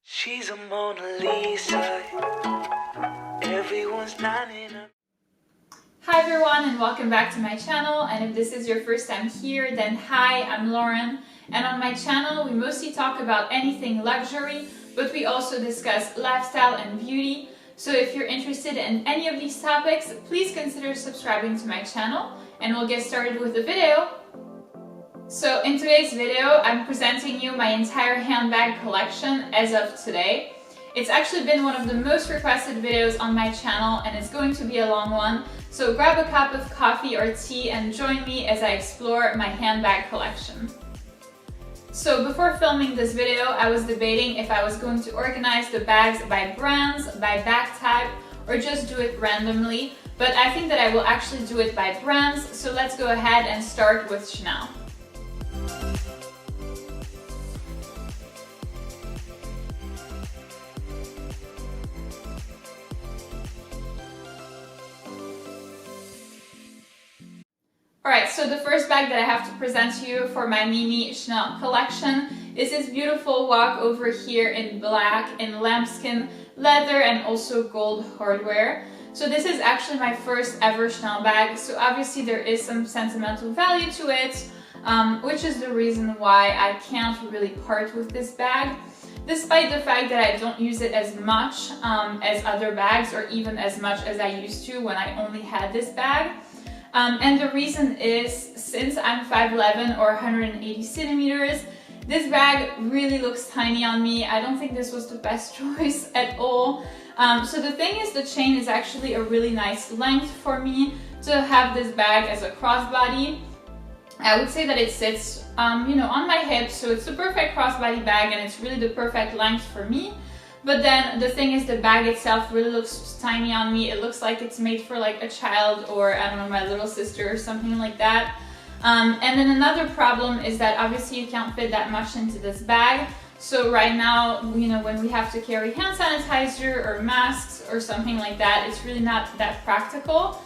She's a Mona Lisa. Everyone's lining up. Hi everyone and welcome back to my channel, and if this is your first time here, then hi, I'm Lauren, and on my channel we mostly talk about anything luxury, but we also discuss lifestyle and beauty. So if you're interested in any of these topics, please consider subscribing to my channel and we'll get started with the video. So in today's video, I'm presenting you my entire handbag collection as of today. It's actually been one of the most requested videos on my channel and it's going to be a long one. So grab a cup of coffee or tea and join me as I explore my handbag collection. So before filming this video, I was debating if I was going to organize the bags by brands, by bag type, or just do it randomly. But I think that I will actually do it by brands, so let's go ahead and start with Chanel. Alright, so the first bag that I have to present to you for my mini Chanel collection is this beautiful walk over here in black, in lambskin leather, and also gold hardware. So this is actually my first ever Chanel bag, so obviously there is some sentimental value to it, which is the reason why I can't really part with this bag, despite the fact that I don't use it as much as other bags, or even as much as I used to when I only had this bag. And the reason is, since I'm 5'11" or 180 centimeters, this bag really looks tiny on me. I don't think this was the best choice at all. So the thing is, the chain is actually a really nice length for me to have this bag as a crossbody. I would say that it sits, on my hips, so it's the perfect crossbody bag and it's really the perfect length for me. But then the thing is, the bag itself really looks tiny on me. It looks like it's made for like a child, or I don't know, my little sister or something like that. And then another problem is that obviously you can't fit that much into this bag. So right now, when we have to carry hand sanitizer or masks or something like that, it's really not that practical.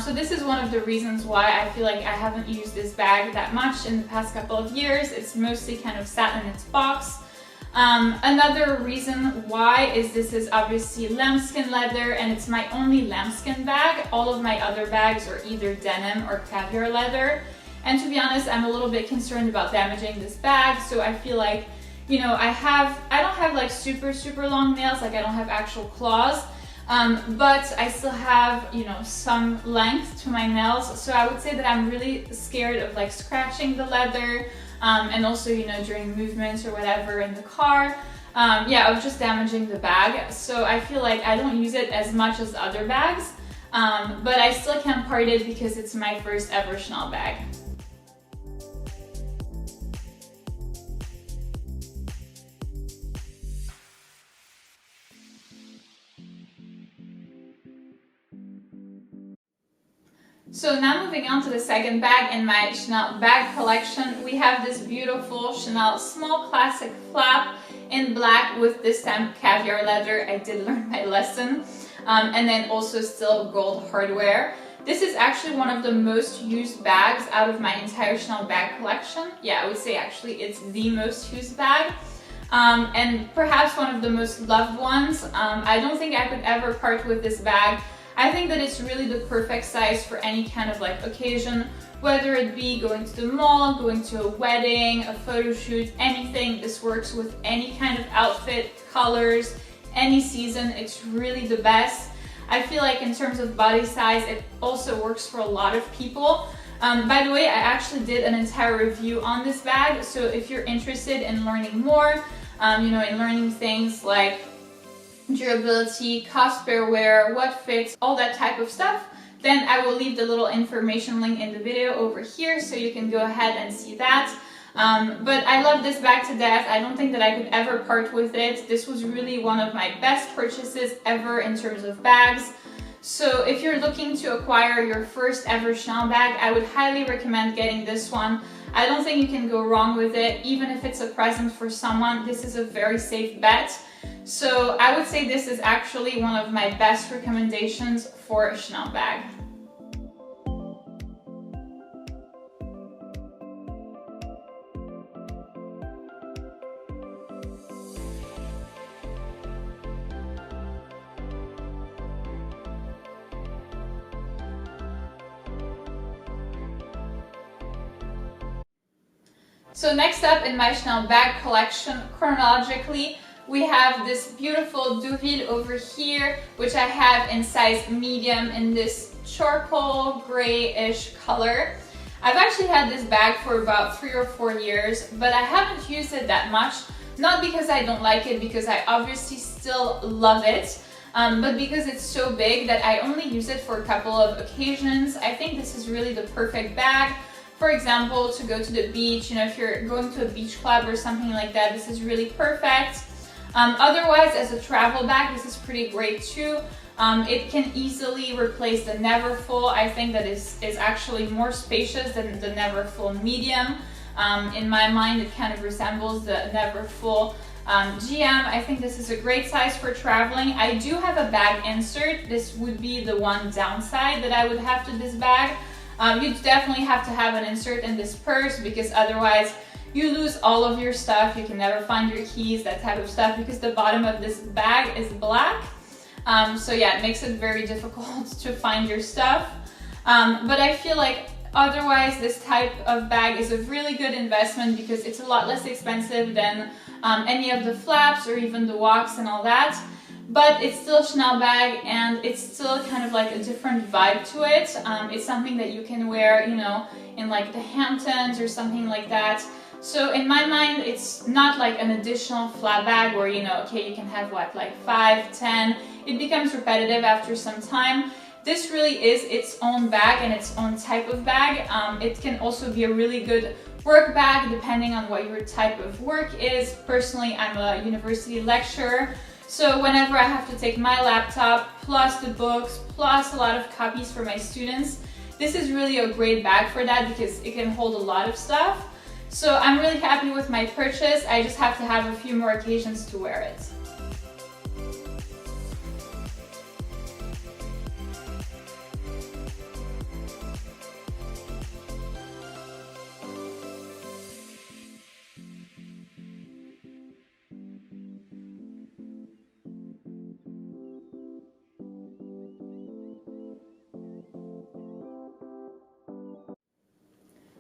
So this is one of the reasons why I feel like I haven't used this bag that much in the past couple of years. It's mostly kind of sat in its box. Another reason why is this is obviously lambskin leather, and it's my only lambskin bag. All of my other bags are either denim or caviar leather. And to be honest, I'm a little bit concerned about damaging this bag, so I feel like, I don't have like super long nails, like I don't have actual claws, but I still have, some length to my nails, so I would say that I'm really scared of like scratching the leather, and also, during movements or whatever in the car, of just damaging the bag. So I feel like I don't use it as much as other bags, but I still can't part it because it's my first ever Chanel bag. So now moving on to the second bag in my Chanel bag collection, we have this beautiful Chanel small classic flap in black with this time caviar leather. I did learn my lesson. And then also still gold hardware. This is actually one of the most used bags out of my entire Chanel bag collection. Yeah, I would say actually it's the most used bag. And perhaps one of the most loved ones. I don't think I could ever part with this bag. I think that it's really the perfect size for any kind of like occasion, whether it be going to the mall, going to a wedding, a photo shoot, anything. This works with any kind of outfit, colors, any season. It's really the best. I feel like in terms of body size, it also works for a lot of people. By the way, I actually did an entire review on this bag, so if you're interested in learning more, in learning things like durability, cost per wear, what fits, all that type of stuff, then I will leave the little information link in the video over here so you can go ahead and see that. But I love this bag to death. I don't think that I could ever part with it. This was really one of my best purchases ever in terms of bags. So if you're looking to acquire your first ever Chanel bag, I would highly recommend getting this one. I don't think you can go wrong with it. Even if it's a present for someone, this is a very safe bet. So I would say this is actually one of my best recommendations for a Chanel bag. So next up in my Chanel bag collection, chronologically, we have this beautiful Deauville over here, which I have in size medium in this charcoal grayish color. I've actually had this bag for about 3 or 4 years, but I haven't used it that much. Not because I don't like it, because I obviously still love it, but because it's so big that I only use it for a couple of occasions. I think this is really the perfect bag. For example, to go to the beach, you know, if you're going to a beach club or something like that, this is really perfect. Otherwise, as a travel bag, this is pretty great too. It can easily replace the Never Full. I think that is actually more spacious than the Never Full medium. In my mind, it kind of resembles the Never Full GM. I think this is a great size for traveling. I do have a bag insert. This would be the one downside that I would have to this bag. You definitely have to have an insert in this purse because otherwise you lose all of your stuff. You can never find your keys, that type of stuff, because the bottom of this bag is black. So yeah, it makes it very difficult to find your stuff. But I feel like otherwise this type of bag is a really good investment because it's a lot less expensive than any of the flaps or even the walks and all that. But it's still a Chanel bag and it's still kind of like a different vibe to it. It's something that you can wear, you know, in like the Hamptons or something like that. So in my mind, it's not like an additional flat bag where, you know, okay, you can have what, like 5, 10. It becomes repetitive after some time. This really is its own bag and its own type of bag. It can also be a really good work bag depending on what your type of work is. Personally, I'm a university lecturer. So whenever I have to take my laptop, plus the books, plus a lot of copies for my students, this is really a great bag for that because it can hold a lot of stuff. So I'm really happy with my purchase. I just have to have a few more occasions to wear it.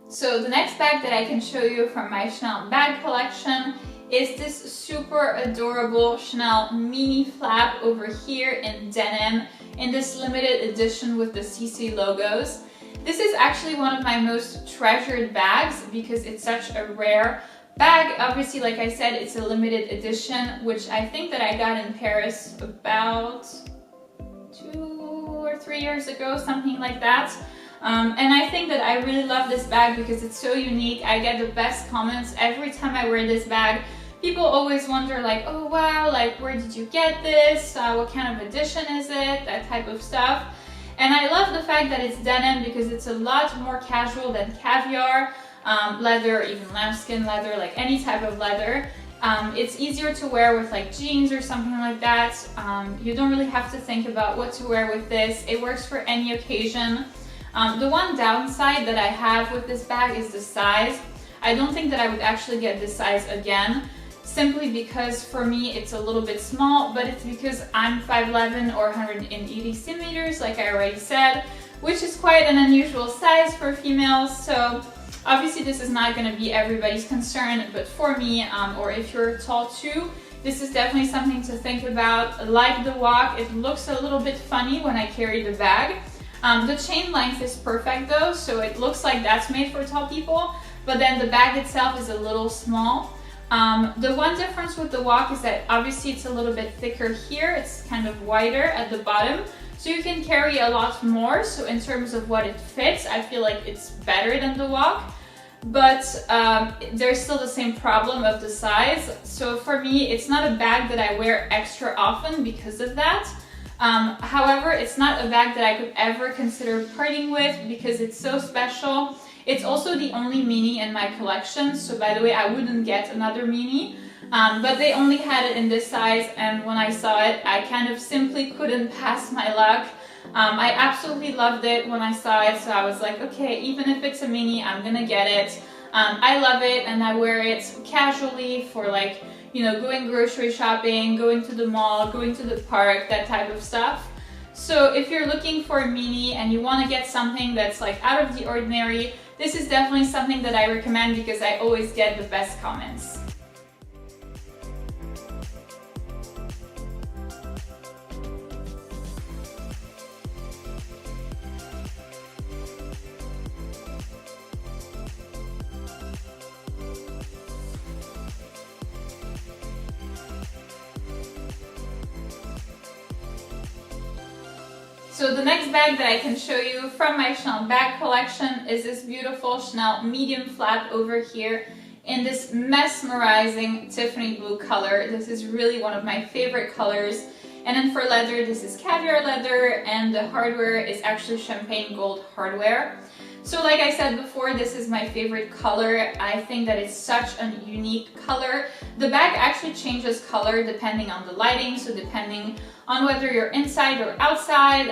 So the next bag that I can show you from my Chanel bag collection is this super adorable Chanel mini flap over here in denim in this limited edition with the CC logos. This is actually one of my most treasured bags because it's such a rare bag. Obviously, like I said, it's a limited edition, which I think that I got in Paris about 2 or 3 years ago, something like that. And I think that I really love this bag because it's so unique. I get the best comments every time I wear this bag. People always wonder like, oh wow, like where did you get this? What kind of edition is it? That type of stuff. And I love the fact that it's denim because it's a lot more casual than caviar, leather, even lambskin leather, like any type of leather. It's easier to wear with like jeans or something like that. You don't really have to think about what to wear with this. It works for any occasion. The one downside that I have with this bag is the size. I don't think that I would actually get this size again, simply because for me it's a little bit small, but it's because I'm 5'11" or 180 centimeters, like I already said, which is quite an unusual size for females. So obviously this is not going to be everybody's concern, but for me, or if you're tall too, this is definitely something to think about. Like the walk, it looks a little bit funny when I carry the bag. The chain length is perfect though, so it looks like that's made for tall people, but then the bag itself is a little small. The one difference with the walk is that obviously it's a little bit thicker here, it's kind of wider at the bottom, so you can carry a lot more. So in terms of what it fits, I feel like it's better than the walk, but there's still the same problem of the size. So for me, it's not a bag that I wear extra often because of that. However, it's not a bag that I could ever consider parting with because it's so special. It's also the only mini in my collection, so by the way, I wouldn't get another mini, but they only had it in this size, and when I saw it, I kind of simply couldn't pass my luck. I absolutely loved it when I saw it, so I was like, okay, even if it's a mini, I'm gonna get it. I love it, and I wear it casually for like, you know, going grocery shopping, going to the mall, going to the park, that type of stuff. So if you're looking for a mini and you want to get something that's like out of the ordinary, this is definitely something that I recommend because I always get the best comments. So the next bag that I can show you from my Chanel bag collection is this beautiful Chanel medium flap over here in this mesmerizing Tiffany blue color. This is really one of my favorite colors. And then for leather, this is caviar leather, and the hardware is actually champagne gold hardware. So like I said before, this is my favorite color. I think that it's such a unique color. The bag actually changes color depending on the lighting, so depending on whether you're inside or outside,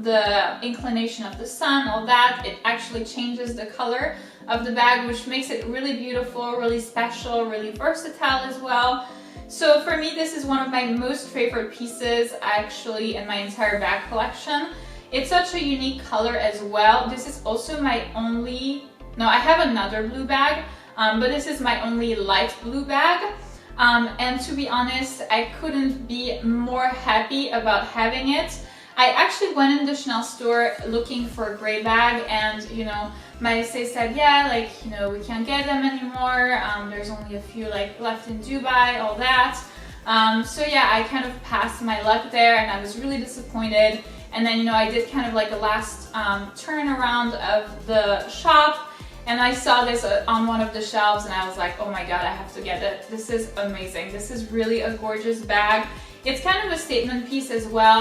the inclination of the sun, all that, it actually changes the color of the bag, which makes it really beautiful, really special, really versatile as well. So for me, this is one of my most favorite pieces actually in my entire bag collection. It's such a unique color as well. This is also my only, no, I have another blue bag, but this is my only light blue bag. And to be honest, I couldn't be more happy about having it. I actually went in the Chanel store looking for a gray bag, and you know, my SA said, yeah, like, you know, we can't get them anymore. There's only a few like left in Dubai, all that. So yeah, I kind of passed my luck there, and I was really disappointed. And then, you know, I did kind of like a last turnaround of the shop, and I saw this on one of the shelves, and I was like, oh my god, I have to get it. This is amazing. This is really a gorgeous bag. It's kind of a statement piece as well.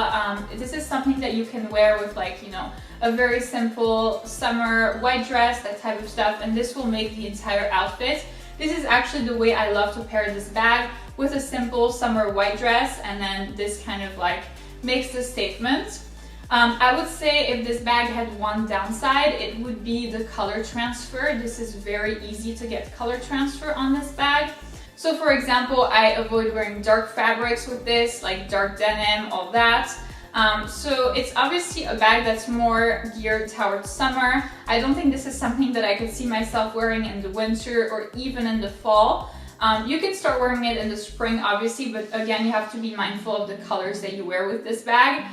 This is something that you can wear with, like, you know, a very simple summer white dress, that type of stuff, and this will make the entire outfit. This is actually the way I love to pair this bag, with a simple summer white dress, and then this kind of like makes the statement. I would say if this bag had one downside, it would be the color transfer. This is very easy to get color transfer on this bag. So for example, I avoid wearing dark fabrics with this, like dark denim, all that. So it's obviously a bag that's more geared towards summer. I don't think this is something that I could see myself wearing in the winter or even in the fall. You can start wearing it in the spring, obviously, but again, you have to be mindful of the colors that you wear with this bag.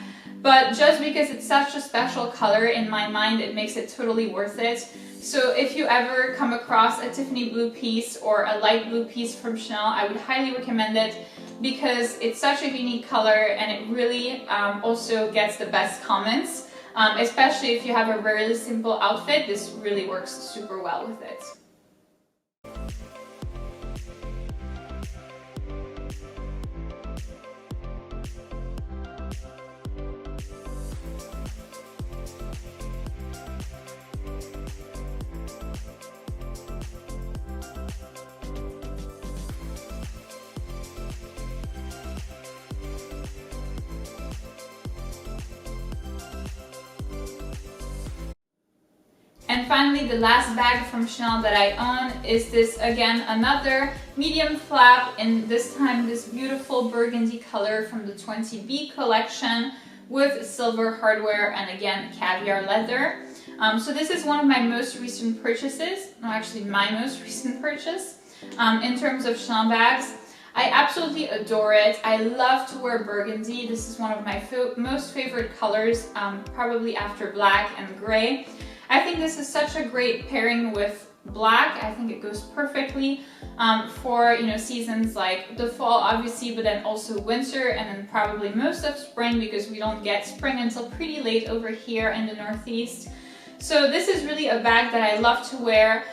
But just because it's such a special color, in my mind, it makes it totally worth it. So if you ever come across a Tiffany blue piece or a light blue piece from Chanel, I would highly recommend it because it's such a unique color, and it really also gets the best comments. Especially if you have a really simple outfit, this really works super well with it. And finally, the last bag from Chanel that I own is this, again, another medium flap, in this time this beautiful burgundy color from the 20B collection with silver hardware and again caviar leather. So this is one of my most recent purchases, no, actually my most recent purchase in terms of Chanel bags. I absolutely adore it. I love to wear burgundy. This is one of my most favorite colors, probably after black and gray. I think this is such a great pairing with black. I think it goes perfectly for, you know, seasons like the fall, obviously, but then also winter, and then probably most of spring, because we don't get spring until pretty late over here in the Northeast. So this is really a bag that I love to wear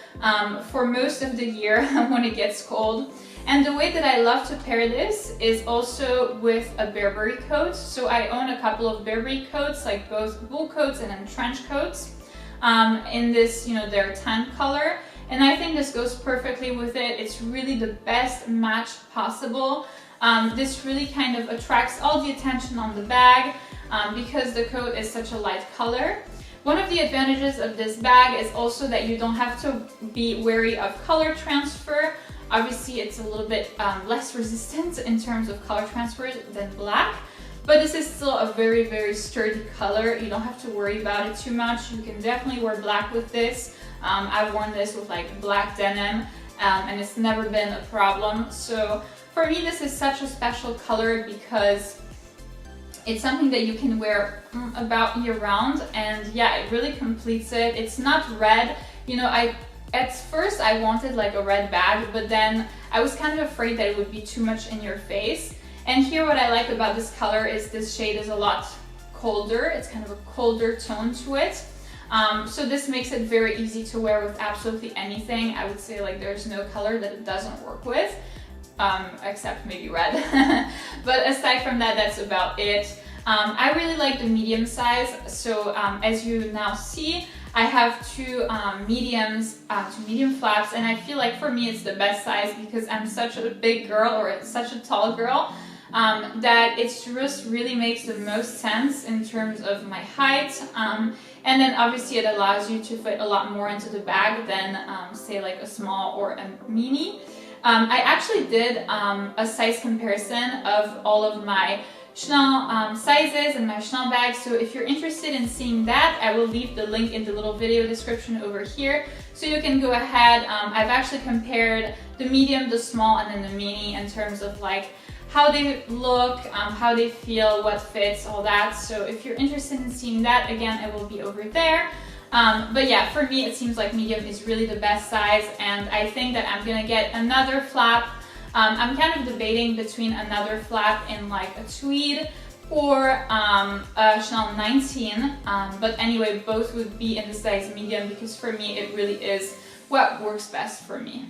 for most of the year when it gets cold. And the way that I love to pair this is also with a Burberry coat. So I own a couple of Burberry coats, like both wool coats and then trench coats. In this, you know, their tan color, and I think this goes perfectly with it. It's really the best match possible. This really kind of attracts all the attention on the bag because the coat is such a light color. One of the advantages of this bag is also that you don't have to be wary of color transfer. Obviously, it's a little bit less resistant in terms of color transfer than black. But this is still a very, very sturdy color. You don't have to worry about it too much. You can definitely wear black with this. I've worn this with like black denim and it's never been a problem. So for me, this is such a special color because it's something that you can wear about year round, and yeah, it really completes it. It's not red. You know, at first I wanted like a red bag, but then I was kind of afraid that it would be too much in your face. And here what I like about this color is this shade is a lot colder. It's kind of a colder tone to it. So this makes it very easy to wear with absolutely anything. I would say like there's no color that it doesn't work with. Except maybe red. But aside from that, that's about it. I really like the medium size. So as you now see, I have two medium flaps, and I feel like for me it's the best size because I'm such a big girl, or such a tall girl, that it just really makes the most sense in terms of my height. And then obviously it allows you to fit a lot more into the bag than say like a small or a mini. I actually did a size comparison of all of my Chanel sizes and my Chanel bags, so if you're interested in seeing that, I will leave the link in the little video description over here, so you can go ahead. I've actually compared the medium, the small, and then the mini in terms of like how they look, how they feel, what fits, all that. So if you're interested in seeing that, again, it will be over there. But yeah, for me, it seems like medium is really the best size, and I think that I'm gonna get another flap. I'm kind of debating between another flap in like a tweed or a Chanel 19, but anyway, both would be in the size medium because for me, it really is what works best for me.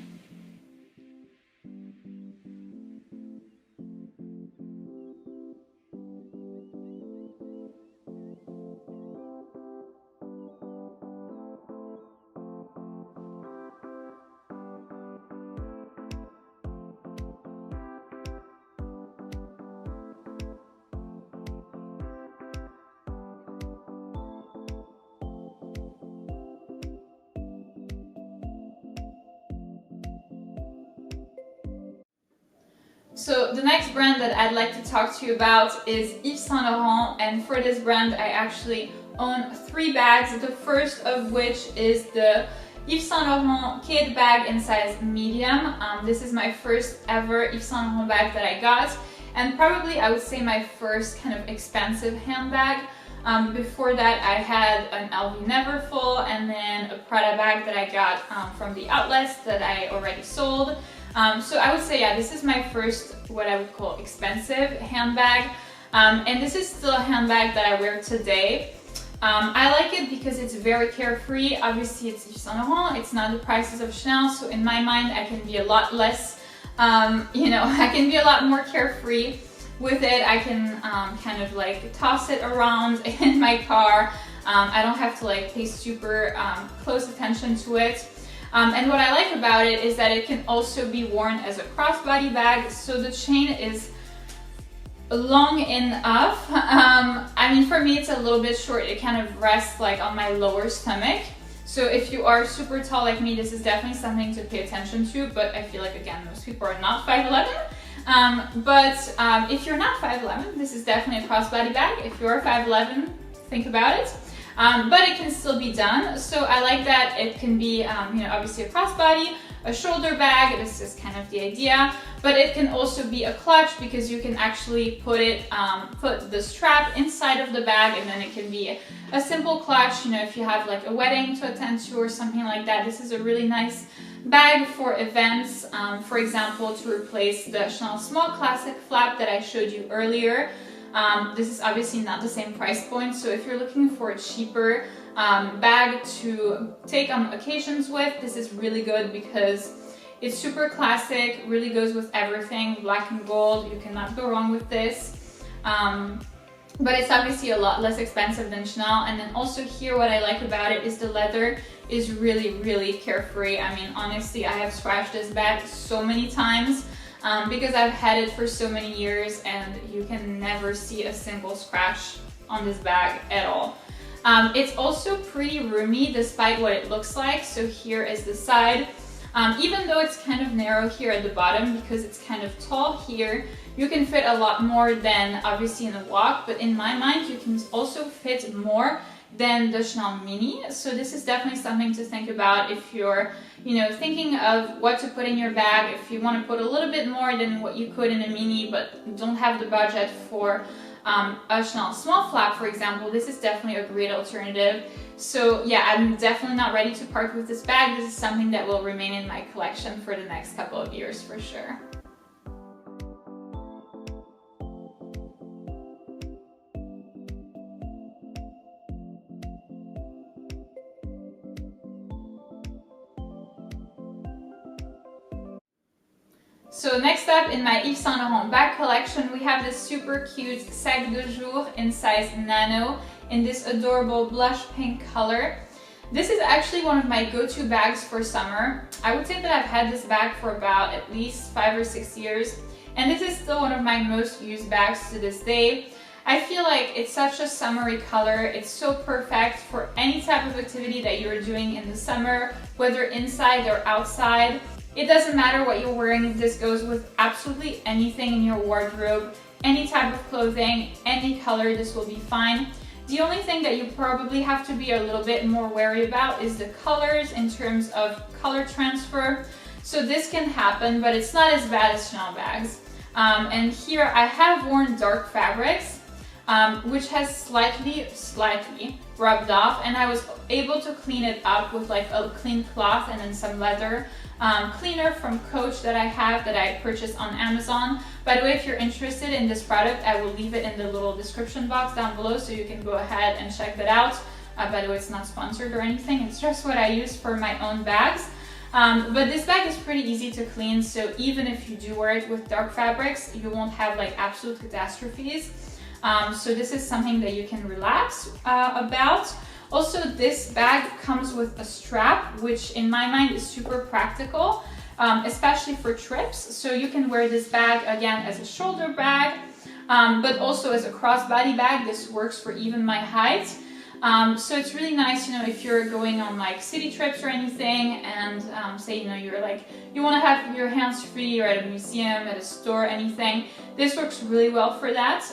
So the next brand that I'd like to talk to you about is Yves Saint Laurent, and for this brand I actually own 3 bags, the first of which is the Yves Saint Laurent kid bag in size medium. This is my first ever Yves Saint Laurent bag that I got, and probably I would say my first kind of expensive handbag. Before that I had an LV Neverfull and then a Prada bag that I got from the outlets that I already sold. So I would say, yeah, this is my first, what I would call expensive handbag. And this is still a handbag that I wear today. I like it because it's very carefree. Obviously it's Yves Saint Laurent, it's not the prices of Chanel, so in my mind I can be a lot less, you know, I can be a lot more carefree with it. I can kind of like toss it around in my car. I don't have to like pay super close attention to it. And what I like about it is that it can also be worn as a crossbody bag, so the chain is long enough. I mean, for me it's a little bit short. It kind of rests like on my lower stomach. So if you are super tall like me, this is definitely something to pay attention to, but I feel like, again, most people are not 5'11". But if you're not 5'11", this is definitely a crossbody bag. If you're 5'11", think about it. But it can still be done. So I like that it can be, you know, obviously a crossbody, a shoulder bag. This is kind of the idea. But it can also be a clutch because you can actually put it, put the strap inside of the bag, and then it can be a simple clutch. You know, if you have like a wedding to attend to or something like that, this is a really nice bag for events. For example, to replace the Chanel Small Classic flap that I showed you earlier. This is obviously not the same price point, so if you're looking for a cheaper bag to take on occasions with, this is really good because it's super classic, really goes with everything, black and gold, you cannot go wrong with this. But it's obviously a lot less expensive than Chanel, and then also here what I like about it is the leather is really, really carefree. I mean, honestly, I have scratched this bag so many times. Because I've had it for so many years, and you can never see a single scratch on this bag at all. It's also pretty roomy despite what it looks like. So here is the side. Even though it's kind of narrow here at the bottom because it's kind of tall here, you can fit a lot more than obviously in a walk, but in my mind you can also fit more than the Chanel Mini. So this is definitely something to think about if you're, thinking of what to put in your bag. If you want to put a little bit more than what you could in a Mini, but don't have the budget for a Chanel small flap, for example, this is definitely a great alternative. So yeah, I'm definitely not ready to part with this bag. This is something that will remain in my collection for the next couple of years for sure. So next up in my Yves Saint Laurent bag collection, we have this super cute sac de jour in size nano in this adorable blush pink color. This is actually one of my go-to bags for summer. I would say that I've had this bag for about at least 5 or 6 years, and this is still one of my most used bags to this day. I feel like it's such a summery color. It's so perfect for any type of activity that you're doing in the summer, whether inside or outside. It doesn't matter what you're wearing, this goes with absolutely anything in your wardrobe, any type of clothing, any color, this will be fine. The only thing that you probably have to be a little bit more wary about is the colors in terms of color transfer. So this can happen, but it's not as bad as Chanel bags. And here I have worn dark fabrics, which has slightly rubbed off, and I was able to clean it up with like a clean cloth and then some leather cleaner from Coach that I purchased on Amazon. By the way, if you're interested in this product, I will leave it in the little description box down below so you can go ahead and check that out. By the way, it's not sponsored or anything, it's just what I use for my own bags. But this bag is pretty easy to clean, so even if you do wear it with dark fabrics, you won't have like absolute catastrophes. So this is something that you can relax about. Also, this bag comes with a strap, which in my mind is super practical, especially for trips. So you can wear this bag again as a shoulder bag, but also as a crossbody bag. This works for even my height. So it's really nice, if you're going on like city trips or anything, and say, you want to have your hands free, or at a museum, at a store, anything. This works really well for that.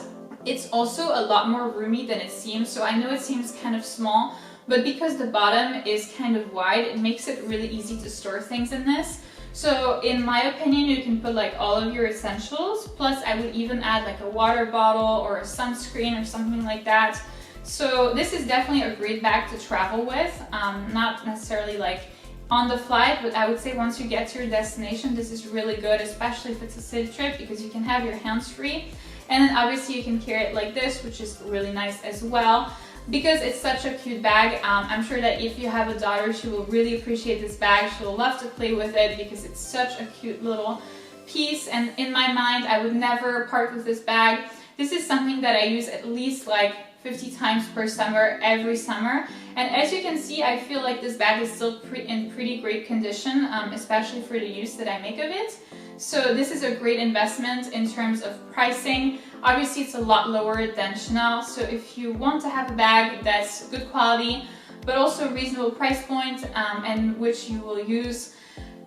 It's also a lot more roomy than it seems. So I know it seems kind of small, but because the bottom is kind of wide, it makes it really easy to store things in this. So in my opinion, you can put like all of your essentials. Plus I would even add like a water bottle or a sunscreen or something like that. So this is definitely a great bag to travel with. Not necessarily like on the flight, but I would say once you get to your destination, this is really good, especially if it's a city trip, because you can have your hands free. And then obviously you can carry it like this, which is really nice as well, because it's such a cute bag. I'm sure that if you have a daughter, she will really appreciate this bag. She will love to play with it because it's such a cute little piece. And in my mind, I would never part with this bag. This is something that I use at least like 50 times per summer, every summer. And as you can see, I feel like this bag is still in pretty great condition, especially for the use that I make of it. So this is a great investment in terms of pricing. Obviously, it's a lot lower than Chanel. So if you want to have a bag that's good quality, but also a reasonable price point, and which you will use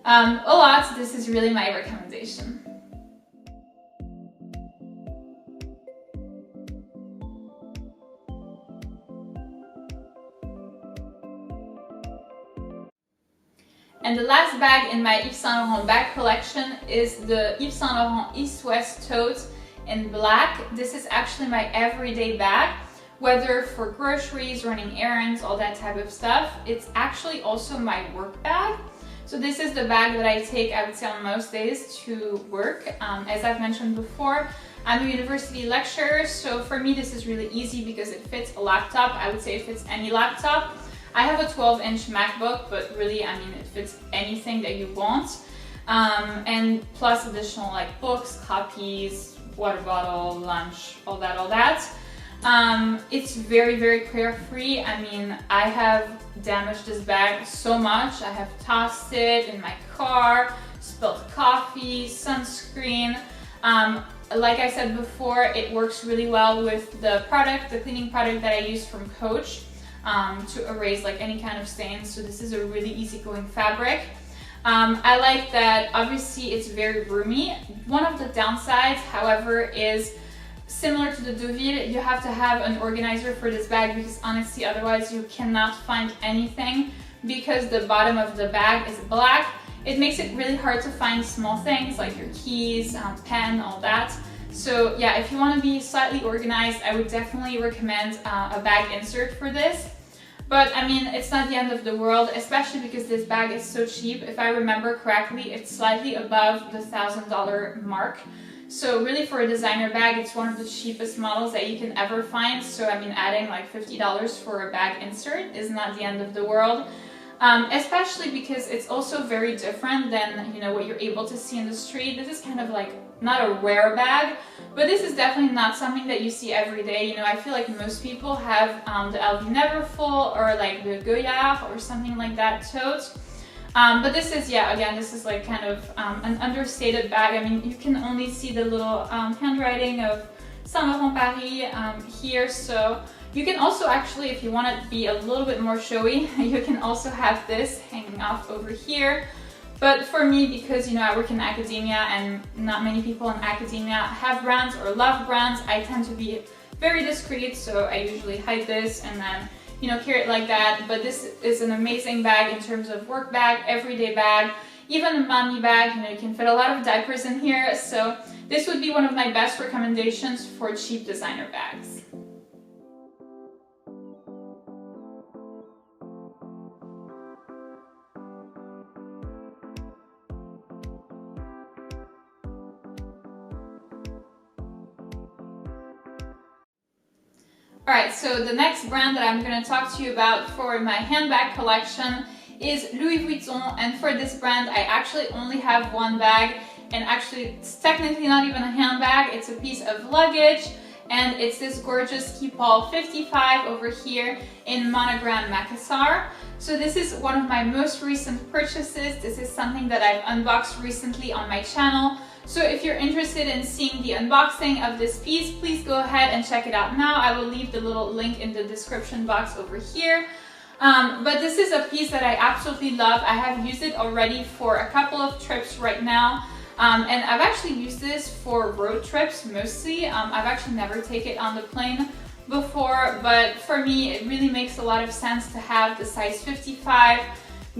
a lot, this is really my recommendation. And the last bag in my Yves Saint Laurent bag collection is the Yves Saint Laurent East-West Tote in black. This is actually my everyday bag, whether for groceries, running errands, all that type of stuff. It's actually also my work bag. So this is the bag that I take, I would say, on most days to work. As I've mentioned before, I'm a university lecturer, so for me this is really easy because it fits a laptop. I would say it fits any laptop. I have a 12-inch MacBook, but really, I mean, it fits anything that you want. And plus additional like books, copies, water bottle, lunch, all that. It's very, very carefree. I mean, I have damaged this bag so much. I have tossed it in my car, spilled coffee, sunscreen. Like I said before, it works really well with the cleaning product that I use from Coach. To erase like any kind of stains. So this is a really easygoing fabric. I like that obviously it's very roomy. One of the downsides, however, is similar to the Deauville, you have to have an organizer for this bag because honestly otherwise you cannot find anything because the bottom of the bag is black. It makes it really hard to find small things like your keys, pen, all that. So yeah, if you want to be slightly organized, I would definitely recommend a bag insert for this. But I mean, it's not the end of the world, especially because this bag is so cheap. If I remember correctly, it's slightly above the $1,000 mark. So really for a designer bag, it's one of the cheapest models that you can ever find. So I mean, adding like $50 for a bag insert is not the end of the world. Especially because it's also very different than, you know, what you're able to see in the street. This is kind of like not a rare bag, but this is definitely not something that you see every day. You know, I feel like most people have the LV Neverfull or like the Goyard or something like that tote. But this is, yeah, again, this is like kind of an understated bag. I mean, you can only see the little handwriting of Saint Laurent Paris here. So you can also actually, if you want to be a little bit more showy, you can also have this hanging off over here. But for me, because, you know, I work in academia and not many people in academia have brands or love brands, I tend to be very discreet. So I usually hide this and then, you know, carry it like that. But this is an amazing bag in terms of work bag, everyday bag, even a mommy bag. You know, you can fit a lot of diapers in here. So this would be one of my best recommendations for cheap designer bags. Alright, so the next brand that I'm going to talk to you about for my handbag collection is Louis Vuitton, and for this brand I actually only have one bag, and actually it's technically not even a handbag, it's a piece of luggage, and it's this gorgeous Keepall 55 over here in monogram Macassar. So this is one of my most recent purchases. This is something that I've unboxed recently on my channel. So if you're interested in seeing the unboxing of this piece, please go ahead and check it out now. I will leave the little link in the description box over here. But this is a piece that I absolutely love. I have used it already for a couple of trips right now. And I've actually used this for road trips mostly. I've actually never taken it on the plane before, but for me it really makes a lot of sense to have the size 55.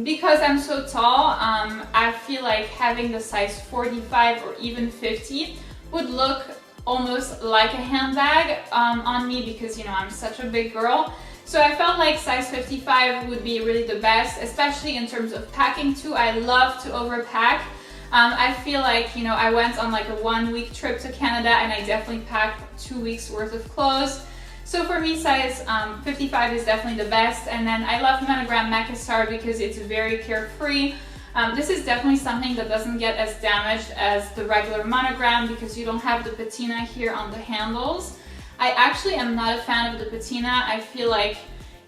Because I'm so tall, I feel like having the size 45 or even 50 would look almost like a handbag on me because, you know, I'm such a big girl. So I felt like size 55 would be really the best, especially in terms of packing too. I love to overpack. I feel like, you know, I went on like a 1-week trip to Canada and I definitely packed 2 weeks worth of clothes. So for me, size 55 is definitely the best. And then I love monogram Macassar because it's very carefree. This is definitely something that doesn't get as damaged as the regular monogram because you don't have the patina here on the handles. I actually am not a fan of the patina. I feel like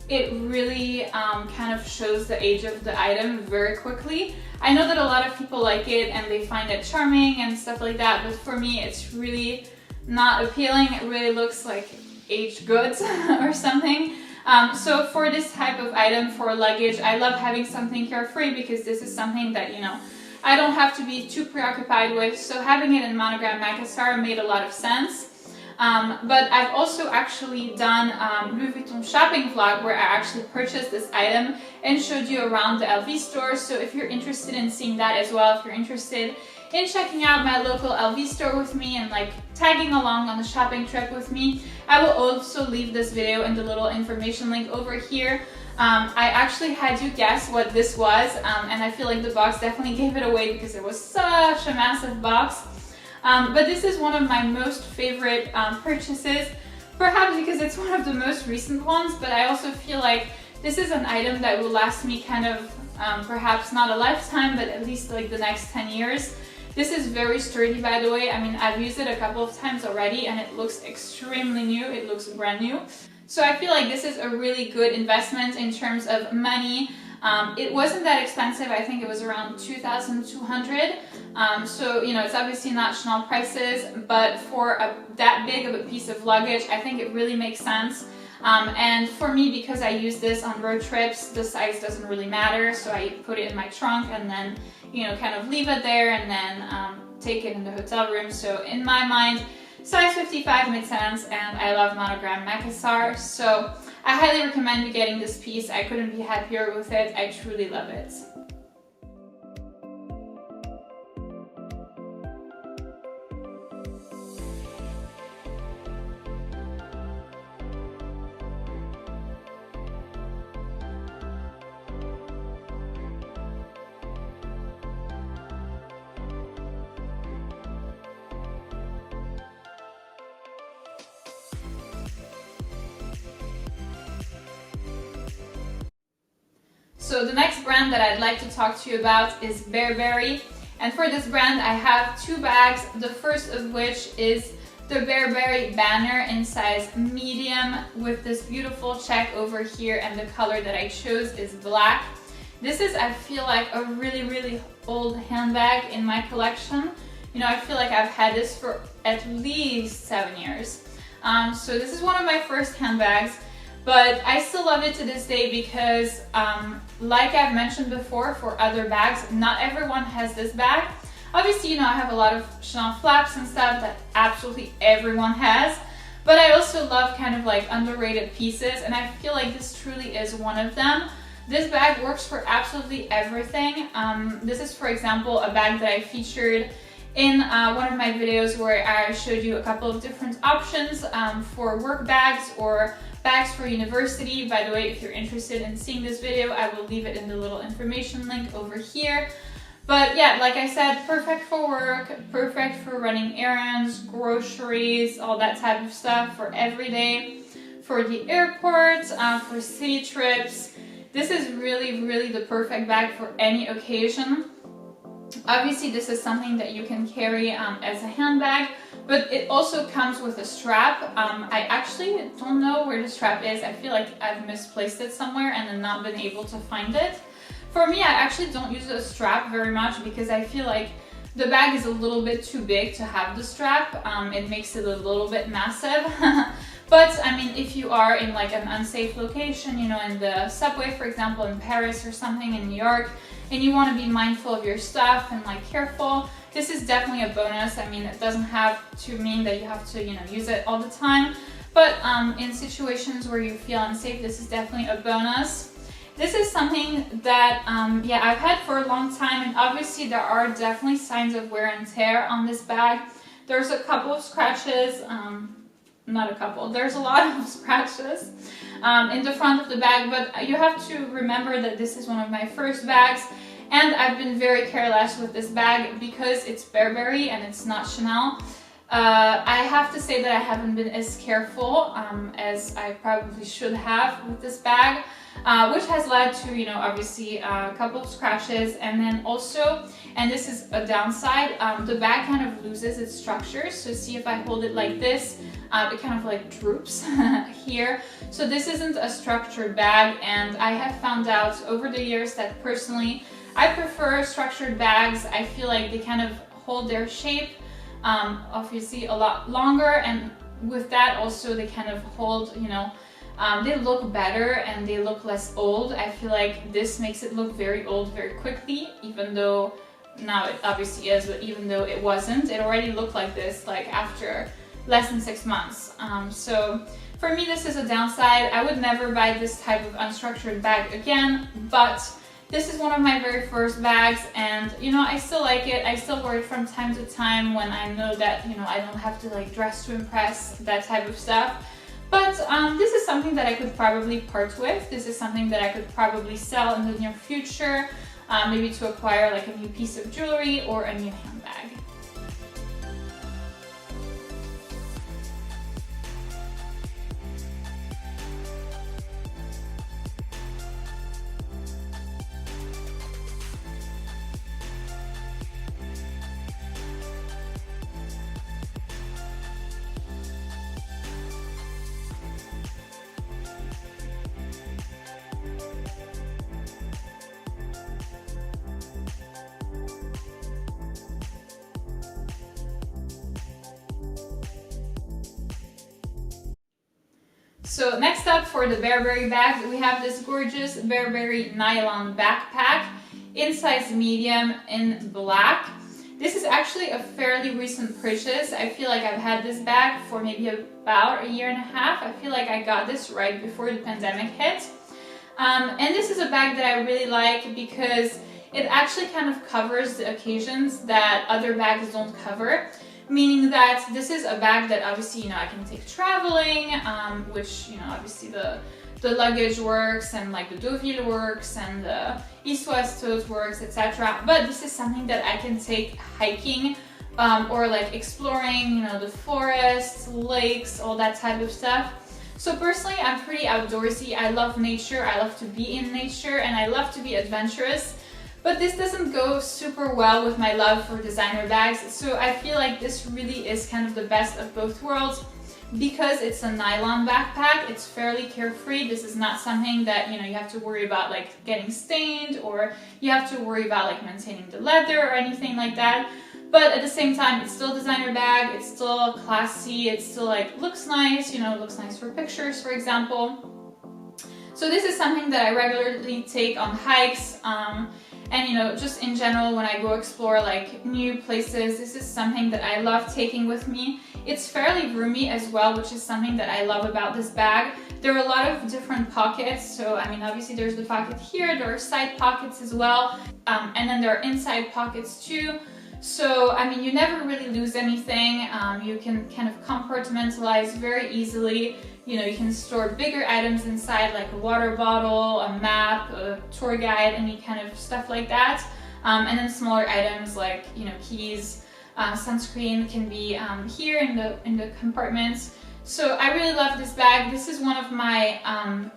it really kind of shows the age of the item very quickly. I know that a lot of people like it and they find it charming and stuff like that, but for me it's really not appealing. It really looks like aged goods or something. So for this type of item, for luggage, I love having something carefree because this is something that, you know, I don't have to be too preoccupied with. So having it in monogram Macassar made a lot of sense. But I've also actually done Louis Vuitton shopping vlog where I actually purchased this item and showed you around the LV store. So if you're interested in seeing that as well, if you're interested in checking out my local LV store with me and like tagging along on the shopping trip with me, I will also leave this video in the little information link over here. I actually had you guess what this was, and I feel like the box definitely gave it away because it was such a massive box. But this is one of my most favorite purchases, perhaps because it's one of the most recent ones, but I also feel like this is an item that will last me kind of perhaps not a lifetime, but at least like the next 10 years. This is very sturdy, by the way. I mean, I've used it a couple of times already and it looks extremely new. It looks brand new. So I feel like this is a really good investment in terms of money. It wasn't that expensive. I think it was around 2,200. So, you know, it's obviously not Chanel prices, but for that big of a piece of luggage, I think it really makes sense. And for me, because I use this on road trips, the size doesn't really matter. So I put it in my trunk and then, you know, kind of leave it there and then take it in the hotel room. So in my mind, size 55 mid-sense, and I love monogram macassar, so I highly recommend you getting this piece. I couldn't be happier with it. I truly love it. So the next brand that I'd like to talk to you about is Burberry, and for this brand I have two bags, the first of which is the Burberry banner in size medium with this beautiful check over here, and the color that I chose is black. This is, I feel like, a really old handbag in my collection. You know, I feel like I've had this for at least 7 years. So this is one of my first handbags. But I still love it to this day because, like I've mentioned before, for other bags, not everyone has this bag. Obviously, you know, I have a lot of Chanel flaps and stuff that absolutely everyone has. But I also love kind of like underrated pieces, and I feel like this truly is one of them. This bag works for absolutely everything. This is, for example, a bag that I featured in one of my videos where I showed you a couple of different options for work bags or bags for university. By the way, if you're interested in seeing this video, I will leave it in the little information link over here. But yeah, like I said, perfect for work, perfect for running errands, groceries, all that type of stuff, for every day, for the airport, for city trips. This is really the perfect bag for any occasion. Obviously, this is something that you can carry as a handbag, but it also comes with a strap. I actually don't know where the strap is. I feel like I've misplaced it somewhere and then not been able to find it. For me, I actually don't use a strap very much because I feel like the bag is a little bit too big to have the strap. It makes it a little bit massive. But I mean, if you are in like an unsafe location, you know, in the subway, for example, in Paris or something, in New York, and you want to be mindful of your stuff and like careful, this is definitely a bonus. I mean, it doesn't have to mean that you have to, you know, use it all the time, but in situations where you feel unsafe, this is definitely a bonus. This is something that, yeah, I've had for a long time, and obviously there are definitely signs of wear and tear on this bag. There's a couple of scratches, not a couple, there's a lot of scratches in the front of the bag, but you have to remember that this is one of my first bags, and I've been very careless with this bag because it's Burberry and it's not Chanel. I have to say that I haven't been as careful as I probably should have with this bag, which has led to, you know, obviously a couple of scratches, and then also, and this is a downside, the bag kind of loses its structure. So see, if I hold it like this, it kind of like droops here. So this isn't a structured bag, and I have found out over the years that personally I prefer structured bags. I feel like they kind of hold their shape obviously a lot longer, and with that also they kind of hold, you know, they look better and they look less old. I feel like this makes it look very old very quickly, even though now it obviously is, but even though it wasn't, it already looked like this like after less than 6 months. So for me, this is a downside. I would never buy this type of unstructured bag again, but this is one of my very first bags, and you know, I still like it. I still wear it from time to time when I know that, you know, I don't have to like dress to impress, that type of stuff. But this is something that I could probably part with. This is something that I could probably sell in the near future, maybe to acquire like a new piece of jewelry or a new handbag. So next up, for the Burberry bags, we have this gorgeous Burberry nylon backpack in size medium in black. This is actually a fairly recent purchase. I feel like I've had this bag for maybe about a year and a half. I feel like I got this right before the pandemic hit. And this is a bag that I really like because it actually kind of covers the occasions that other bags don't cover. Meaning that this is a bag that obviously, you know, I can take traveling, which, you know, obviously the luggage works and like the Deauville works and the East-West Tote works, etc. But this is something that I can take hiking or like exploring, you know, the forests, lakes, all that type of stuff. So personally, I'm pretty outdoorsy. I love nature, I love to be in nature, and I love to be adventurous. But this doesn't go super well with my love for designer bags, so I feel like this really is kind of the best of both worlds. Because it's a nylon backpack, it's fairly carefree. This is not something that, you know, you have to worry about like getting stained, or you have to worry about like maintaining the leather or anything like that. But at the same time, it's still a designer bag, it's still classy, it still like looks nice, you know, looks nice for pictures, for example. So this is something that I regularly take on hikes. And, you know, just in general, when I go explore like new places, this is something that I love taking with me. It's fairly roomy as well, which is something that I love about this bag. There are a lot of different pockets. So, I mean, obviously there's the pocket here, there are side pockets as well. And then there are inside pockets too. So, I mean, you never really lose anything. You can kind of compartmentalize very easily. You know, you can store bigger items inside, like a water bottle, a map, a tour guide, any kind of stuff like that. And then smaller items like, you know, keys, sunscreen can be here in the compartments. So I really love this bag. This is one of my,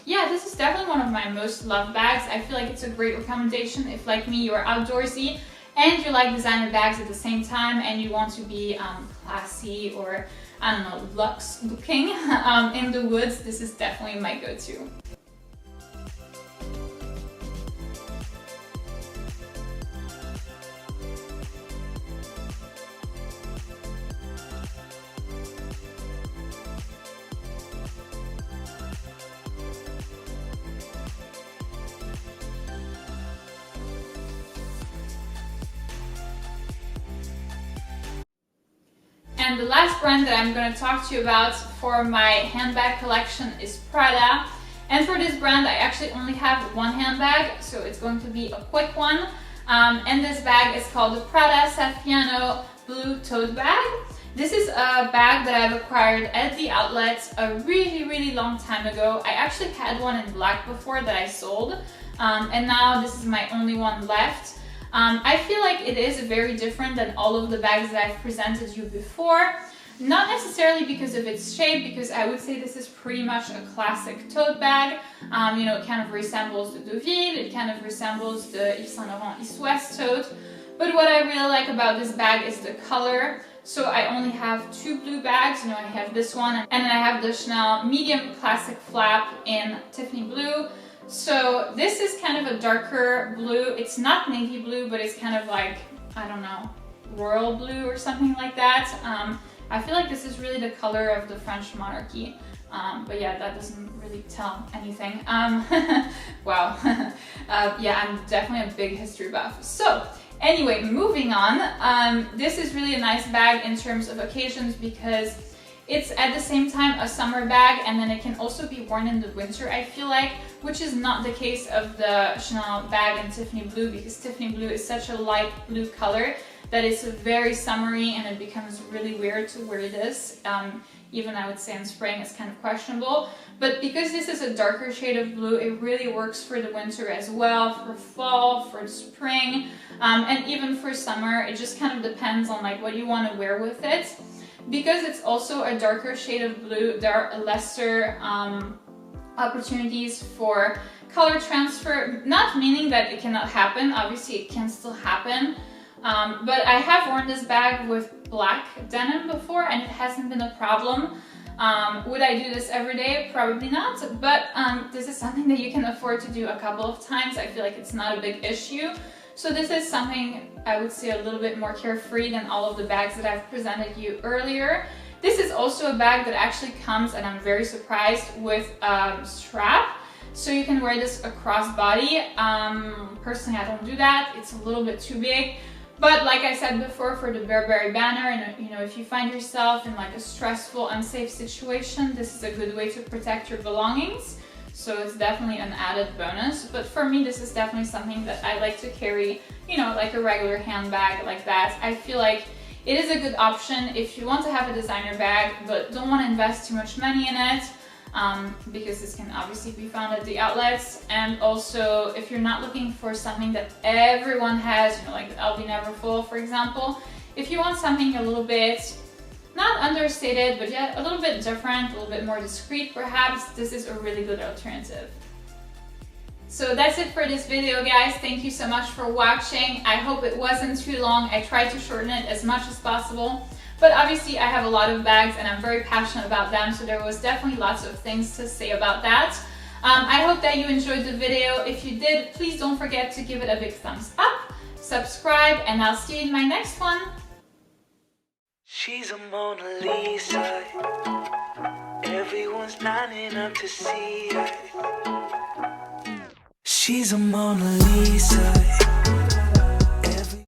this is definitely one of my most loved bags. I feel like it's a great recommendation if, like me, you're outdoorsy and you like designer bags at the same time and you want to be classy or, I don't know, luxe looking in the woods. This is definitely my go-to. And the last brand that I'm going to talk to you about for my handbag collection is Prada. And for this brand, I actually only have one handbag, so it's going to be a quick one. And this bag is called the Prada Saffiano Blue Tote Bag. This is a bag that I've acquired at the outlet a really long time ago. I actually had one in black before that I sold, and now this is my only one left. I feel like it is very different than all of the bags that I've presented you before. Not necessarily because of its shape, because I would say this is pretty much a classic tote bag. You know, it kind of resembles the Deauville, it kind of resembles the Yves Saint Laurent East-West tote. But what I really like about this bag is the color. So I only have two blue bags. You know, I have this one, and then I have the Chanel medium classic flap in Tiffany blue. So this is kind of a darker blue. It's not navy blue, but it's kind of like, I don't know, royal blue or something like that. I feel like this is really the color of the French monarchy. But yeah, that doesn't really tell anything. Wow. Yeah, I'm definitely a big history buff. So anyway, moving on. This is really a nice bag in terms of occasions because it's at the same time a summer bag, and then it can also be worn in the winter, I feel like, which is not the case of the Chanel bag in Tiffany blue, because Tiffany blue is such a light blue color that it's very summery and it becomes really weird to wear this. Even I would say in spring it's kind of questionable. But because this is a darker shade of blue, it really works for the winter as well, for fall, for spring, and even for summer. It just kind of depends on like what you want to wear with it. Because it's also a darker shade of blue, there are lesser opportunities for color transfer, not meaning that it cannot happen. Obviously it can still happen, but I have worn this bag with black denim before and it hasn't been a problem. Would I do this every day? Probably not, but this is something that you can afford to do a couple of times. I feel like it's not a big issue. So this is something I would say a little bit more carefree than all of the bags that I've presented you earlier. This is also a bag that actually comes, and I'm very surprised, with a strap. So you can wear this across body. Personally, I don't do that. It's a little bit too big. But like I said before, for the Burberry banner, and you know, if you find yourself in like a stressful, unsafe situation, this is a good way to protect your belongings. So it's definitely an added bonus. But for me, this is definitely something that I like to carry, you know, like a regular handbag like that. I feel like it is a good option if you want to have a designer bag, but don't want to invest too much money in it. Because this can obviously be found at the outlets, and also if you're not looking for something that everyone has, you know, like the LV Never Full, for example. If you want something a little bit, not understated, but yet a little bit different, a little bit more discreet perhaps, this is a really good alternative. So that's it for this video, guys. Thank you so much for watching. I hope it wasn't too long. I tried to shorten it as much as possible. But obviously I have a lot of bags and I'm very passionate about them, so there was definitely lots of things to say about that. I hope that you enjoyed the video. If you did, please don't forget to give it a big thumbs up, subscribe, and I'll see you in my next one. She's a Mona Lisa. Everyone's lining up to see her. She's a Mona Lisa.